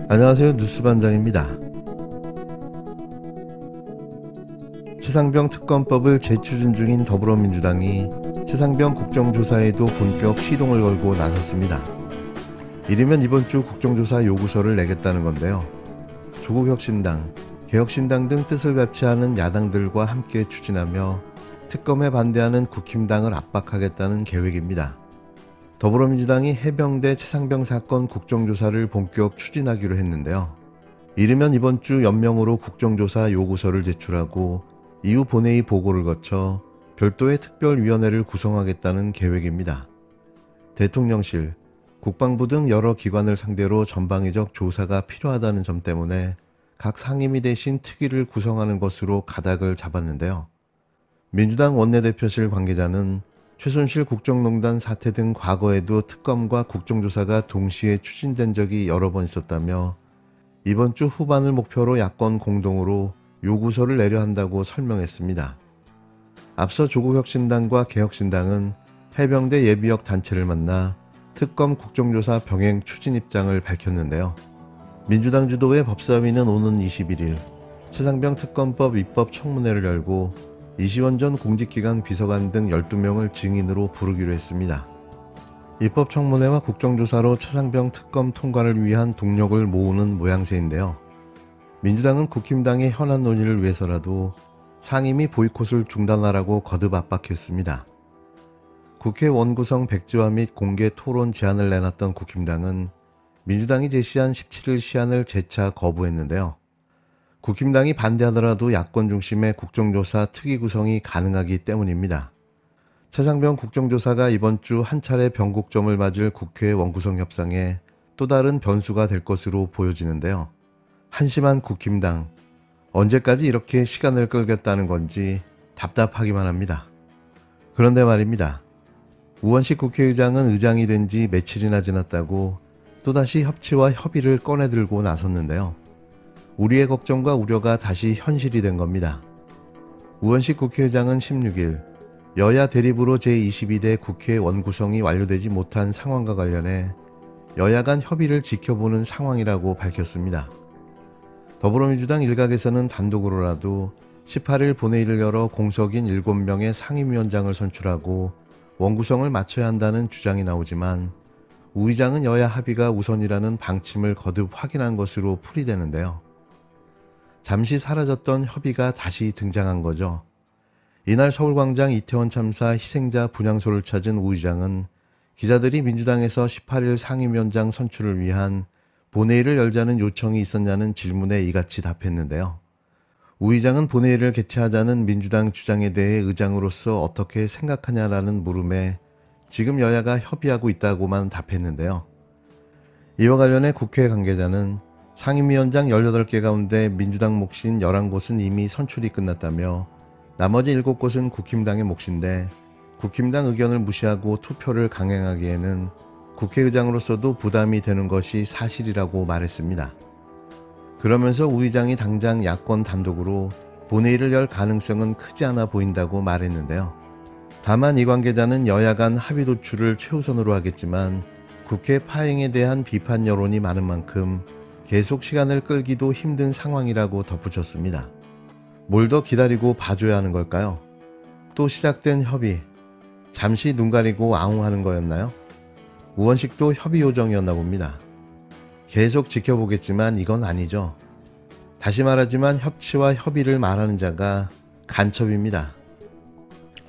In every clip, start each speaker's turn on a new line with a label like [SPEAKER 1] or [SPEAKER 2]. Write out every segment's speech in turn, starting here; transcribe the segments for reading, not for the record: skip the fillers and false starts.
[SPEAKER 1] 안녕하세요. 뉴스반장입니다. 최상병 특검법을 재추진 중인 더불어민주당이 최상병 국정조사에도 본격 시동을 걸고 나섰습니다. 이르면 이번 주 국정조사 요구서를 내겠다는 건데요. 조국혁신당, 개혁신당 등 뜻을 같이 하는 야당들과 함께 추진하며 특검에 반대하는 국힘당을 압박하겠다는 계획입니다. 더불어민주당이 해병대 최상병 사건 국정조사를 본격 추진하기로 했는데요. 이르면 이번 주 연명으로 국정조사 요구서를 제출하고 이후 본회의 보고를 거쳐 별도의 특별위원회를 구성하겠다는 계획입니다. 대통령실, 국방부 등 여러 기관을 상대로 전방위적 조사가 필요하다는 점 때문에 각 상임위 대신 특위를 구성하는 것으로 가닥을 잡았는데요. 민주당 원내대표실 관계자는 최순실 국정농단 사태 등 과거에도 특검과 국정조사가 동시에 추진된 적이 여러 번 있었다며 이번 주 후반을 목표로 야권 공동으로 요구서를 내려 한다고 설명했습니다. 앞서 조국혁신당과 개혁신당은 해병대 예비역 단체를 만나 특검 국정조사 병행 추진 입장을 밝혔는데요. 민주당 주도의 법사위는 오는 21일 최상병 특검법 입법 청문회를 열고 이시원 전 공직기강 비서관 등 12명을 증인으로 부르기로 했습니다. 입법 청문회와 국정조사로 최상병 특검 통과를 위한 동력을 모으는 모양새인데요. 민주당은 국힘당의 현안 논의를 위해서라도 상임위 보이콧을 중단하라고 거듭 압박했습니다. 국회 원구성 백지화 및 공개 토론 제안을 내놨던 국힘당은 민주당이 제시한 17일 시한을 재차 거부했는데요. 국힘당이 반대하더라도 야권 중심의 국정조사 특위 구성이 가능하기 때문입니다. 최상병 국정조사가 이번 주 한 차례 변곡점을 맞을 국회 원구성 협상에 또 다른 변수가 될 것으로 보여지는데요. 한심한 국힘당, 언제까지 이렇게 시간을 끌겠다는 건지 답답하기만 합니다. 그런데 말입니다. 우원식 국회의장은 의장이 된 지 며칠이나 지났다고 또다시 협치와 협의를 꺼내들고 나섰는데요. 우리의 걱정과 우려가 다시 현실이 된 겁니다. 우원식 국회의장은 16일 여야 대립으로 제22대 국회 원구성이 완료되지 못한 상황과 관련해 여야 간 협의를 지켜보는 상황이라고 밝혔습니다. 더불어민주당 일각에서는 단독으로라도 18일 본회의를 열어 공석인 7명의 상임위원장을 선출하고 원구성을 맞춰야 한다는 주장이 나오지만 우 의장은 여야 합의가 우선이라는 방침을 거듭 확인한 것으로 풀이되는데요. 잠시 사라졌던 협의가 다시 등장한 거죠. 이날 서울광장 이태원 참사 희생자 분향소를 찾은 우 의장은 기자들이 민주당에서 18일 상임위원장 선출을 위한 본회의를 열자는 요청이 있었냐는 질문에 이같이 답했는데요. 우 의장은 본회의를 개최하자는 민주당 주장에 대해 의장으로서 어떻게 생각하냐라는 물음에 지금 여야가 협의하고 있다고만 답했는데요. 이와 관련해 국회 관계자는 상임위원장 18개 가운데 민주당 몫인 11곳은 이미 선출이 끝났다며 나머지 7곳은 국힘당의 몫인데 국힘당 의견을 무시하고 투표를 강행하기에는 국회의장으로서도 부담이 되는 것이 사실이라고 말했습니다. 그러면서 우 의장이 당장 야권 단독으로 본회의를 열 가능성은 크지 않아 보인다고 말했는데요. 다만 이 관계자는 여야 간 합의 도출을 최우선으로 하겠지만 국회 파행에 대한 비판 여론이 많은 만큼 계속 시간을 끌기도 힘든 상황이라고 덧붙였습니다. 뭘 더 기다리고 봐줘야 하는 걸까요? 또 시작된 협의, 잠시 눈 가리고 아웅하는 거였나요? 우원식도 협의 요정이었나 봅니다. 계속 지켜보겠지만 이건 아니죠. 다시 말하지만 협치와 협의를 말하는 자가 간첩입니다.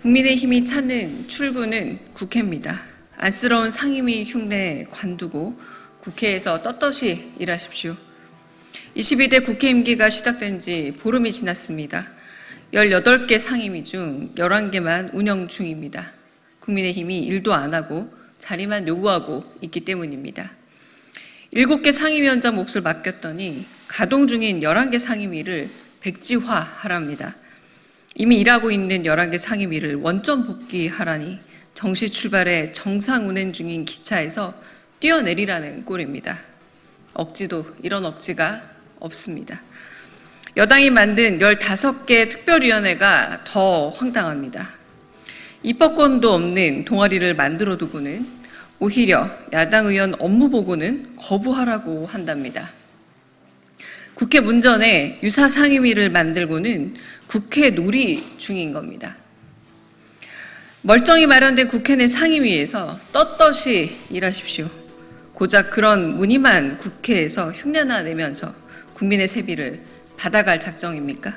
[SPEAKER 2] 국민의힘이 찾는 출구는 국회입니다. 안쓰러운 상임위 흉내 관두고 국회에서 떳떳이 일하십시오. 22대 국회 임기가 시작된 지 보름이 지났습니다. 18개 상임위 중 11개만 운영 중입니다. 국민의힘이 일도 안 하고 자리만 요구하고 있기 때문입니다. 7개 상임위원장 몫을 맡겼더니 가동 중인 11개 상임위를 백지화하랍니다. 이미 일하고 있는 11개 상임위를 원점 복귀하라니 정시 출발에 정상 운행 중인 기차에서 뛰어내리라는 꼴입니다. 억지도 이런 억지가 없습니다. 여당이 만든 15개 특별위원회가 더 황당합니다. 입법권도 없는 동아리를 만들어 두고는 오히려 야당 의원 업무 보고는 거부하라고 한답니다. 국회 문전에 유사 상임위를 만들고는 국회 놀이 중인 겁니다. 멀쩡히 마련된 국회 내 상임위에서 떳떳이 일하십시오. 고작 그런 무늬만 국회에서 흉내나 내면서 국민의 세비를 받아갈 작정입니까?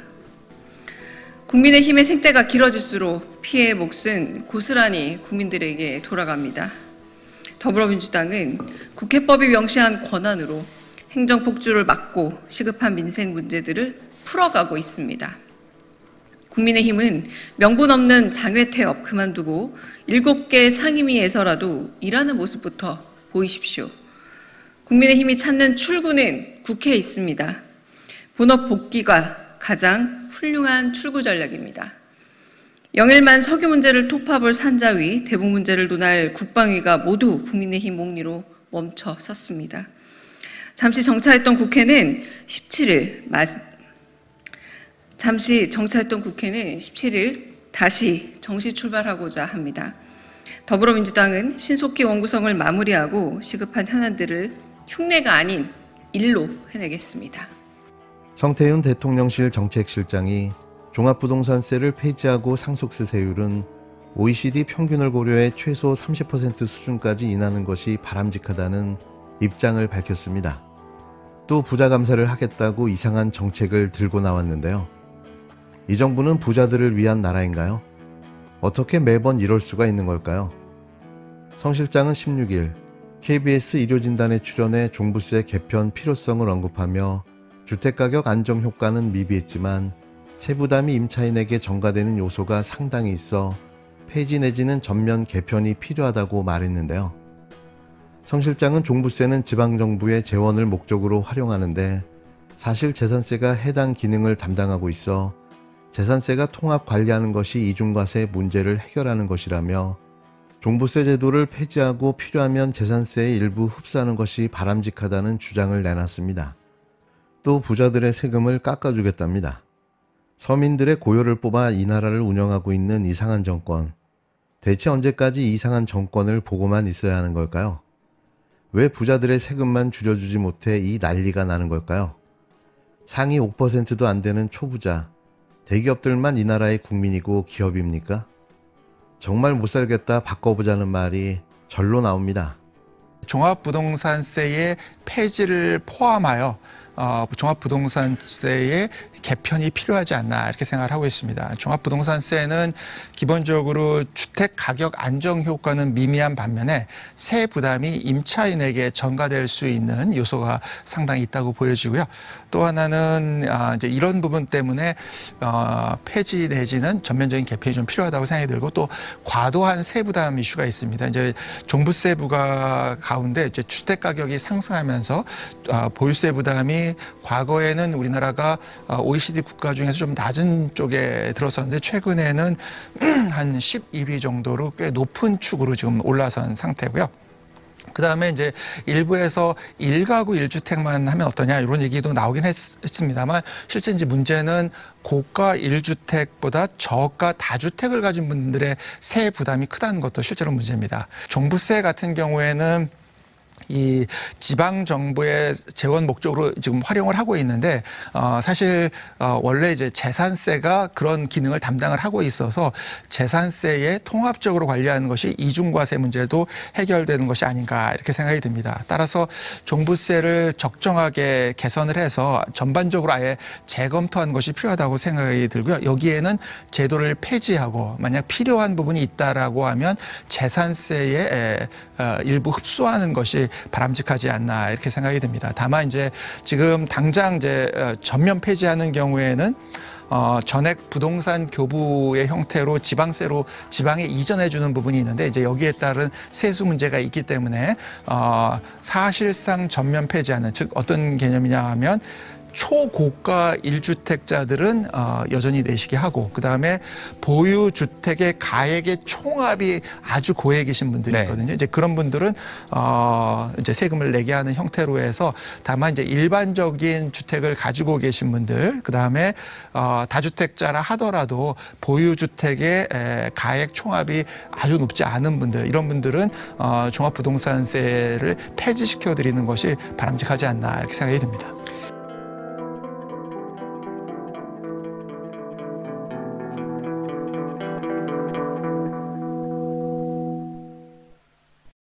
[SPEAKER 2] 국민의힘의 생때가 길어질수록 피해의 몫은 고스란히 국민들에게 돌아갑니다. 더불어민주당은 국회법이 명시한 권한으로 행정폭주를 막고 시급한 민생 문제들을 풀어가고 있습니다. 국민의힘은 명분 없는 장외퇴업 그만두고 7개 상임위에서라도 일하는 모습부터 보이십시오. 국민의힘이 찾는 출구는 국회에 있습니다. 본업 복귀가 가장 훌륭한 출구 전략입니다. 영일만 석유 문제를 토파볼 산자위, 대북 문제를 논할 국방위가 모두 국민의힘 몽리로 멈춰 섰습니다. 잠시 정차했던 국회는 17일 다시 정시 출발하고자 합니다. 더불어민주당은 신속히 원구성을 마무리하고 시급한 현안들을 흉내가 아닌 일로 해내겠습니다.
[SPEAKER 1] 성태윤 대통령실 정책실장이 종합부동산세를 폐지하고 상속세 세율은 OECD 평균을 고려해 최소 30% 수준까지 인하는 것이 바람직하다는 입장을 밝혔습니다. 또 부자 감사를 하겠다고 이상한 정책을 들고 나왔는데요. 이 정부는 부자들을 위한 나라인가요? 어떻게 매번 이럴 수가 있는 걸까요? 성 실장은 16일 KBS 일요진단에 출연해 종부세 개편 필요성을 언급하며 주택가격 안정 효과는 미비했지만 세부담이 임차인에게 전가되는 요소가 상당히 있어 폐지 내지는 전면 개편이 필요하다고 말했는데요. 성 실장은 종부세는 지방정부의 재원을 목적으로 활용하는데 사실 재산세가 해당 기능을 담당하고 있어 재산세가 통합 관리하는 것이 이중과세 문제를 해결하는 것이라며 종부세 제도를 폐지하고 필요하면 재산세의 일부 흡수하는 것이 바람직하다는 주장을 내놨습니다. 또 부자들의 세금을 깎아주겠답니다. 서민들의 고요를 뽑아 이 나라를 운영하고 있는 이상한 정권. 대체 언제까지 이상한 정권을 보고만 있어야 하는 걸까요? 왜 부자들의 세금만 줄여주지 못해 이 난리가 나는 걸까요? 상위 5%도 안 되는 초부자, 대기업들만 이 나라의 국민이고 기업입니까? 정말 못 살겠다 바꿔보자는 말이 절로 나옵니다.
[SPEAKER 3] 종합부동산세의 폐지를 포함하여 종합부동산세의 개편이 필요하지 않나 이렇게 생각을 하고 있습니다. 종합부동산세는 기본적으로 주택가격 안정 효과는 미미한 반면에 세 부담이 임차인에게 전가될 수 있는 요소가 상당히 있다고 보여지고요. 또 하나는 이제 이런 부분 때문에 폐지 내지는 전면적인 개편이 좀 필요하다고 생각이 들고 또 과도한 세부담 이슈가 있습니다. 이제 종부세 부과 가운데 이제 주택가격이 상승하면서 보유세 부담이 과거에는 우리나라가 OECD 국가 중에서 좀 낮은 쪽에 들었었는데 최근에는 한 11위 정도로 꽤 높은 축으로 지금 올라선 상태고요. 그다음에 이제 일부에서 1가구 1주택만 하면 어떠냐 이런 얘기도 나오긴 했습니다만 실제 이제 문제는 고가 1주택보다 저가 다주택을 가진 분들의 세 부담이 크다는 것도 실제로 문제입니다. 종부세 같은 경우에는 이 지방 정부의 재원 목적으로 지금 활용을 하고 있는데 사실 원래 이제 재산세가 그런 기능을 담당을 하고 있어서 재산세에 통합적으로 관리하는 것이 이중과세 문제도 해결되는 것이 아닌가 이렇게 생각이 듭니다. 따라서 종부세를 적정하게 개선을 해서 전반적으로 아예 재검토하는 것이 필요하다고 생각이 들고요. 여기에는 제도를 폐지하고 만약 필요한 부분이 있다라고 하면 재산세에 일부 흡수하는 것이 바람직하지 않나 이렇게 생각이 듭니다. 다만 이제 지금 당장 이제 전면 폐지하는 경우에는 전액 부동산 교부의 형태로 지방세로 지방에 이전해 주는 부분이 있는데 이제 여기에 따른 세수 문제가 있기 때문에 사실상 전면 폐지하는 즉 어떤 개념이냐 하면 초고가 1주택자들은 여전히 내시게 하고, 그다음에 보유 주택의 가액의 총합이 아주 고액이신 분들이 있거든요. 이제 그런 분들은 이제 세금을 내게 하는 형태로 해서, 다만 이제 일반적인 주택을 가지고 계신 분들, 그다음에 다주택자라 하더라도 보유 주택의 가액 총합이 아주 높지 않은 분들, 이런 분들은 종합부동산세를 폐지시켜 드리는 것이 바람직하지 않나 이렇게 생각이 듭니다.